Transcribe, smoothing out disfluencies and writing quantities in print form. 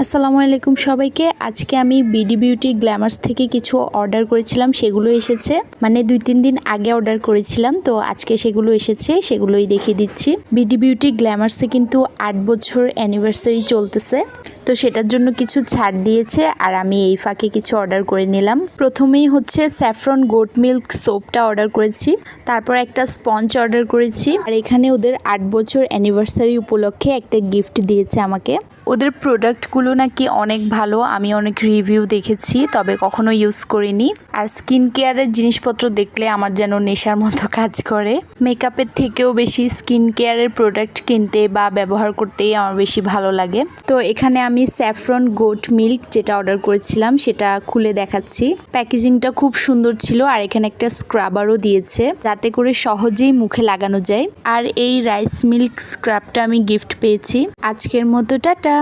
আসসালামু আলাইকুম সবাইকে। আজকে আমি বিডি বিউটি গ্ল্যামার্স থেকে কিছু অর্ডার করেছিলাম, সেগুলো এসেছে। মানে 2-3 দিন আগে অর্ডার করেছিলাম, তো আজকে সেগুলো এসেছে, সেগুলোই দেখিয়ে দিচ্ছি। বিডি বিউটি গ্ল্যামার্সে কিন্তু 8 বছর অ্যানিভার্সারি চলতেছে, তো সেটার জন্য কিছু ছাড় দিয়েছে, আর আমি এই ফাঁকে কিছু অর্ডার করে নিলাম। প্রথমেই হচ্ছে স্যাফরন গোট মিল্ক সোপটা অর্ডার করেছি, তারপর একটা স্পঞ্জ অর্ডার করেছি। আর এখানে ওদের 8 বছর অ্যানিভার্সারি উপলক্ষে একটা গিফট দিয়েছে আমাকে। ওদের প্রোডাক্টগুলো নাকি অনেক ভালো, আমি অনেক রিভিউ দেখেছি, তবে কখনো ইউজ করিনি। আর স্কিন কেয়ারের জিনিসপত্র দেখলে আমার যেন নেশার মতো কাজ করে। মেকআপের থেকেও বেশি স্কিন কেয়ারের প্রোডাক্ট কিনতে বা ব্যবহার করতেই আমার বেশি ভালো লাগে। তো এখানে আমি স্যাফরন গোট মিল্ক যেটা অর্ডার করেছিলাম সেটা খুলে দেখাচ্ছি। প্যাকেজিংটা খুব সুন্দর ছিল, আর এখানে একটা স্ক্রাবারও দিয়েছে যাতে করে সহজেই মুখে লাগানো যায়। আর এই রাইস মিল্ক স্ক্রাবটা আমি গিফট পেয়েছি। আজকের মতো টাটা।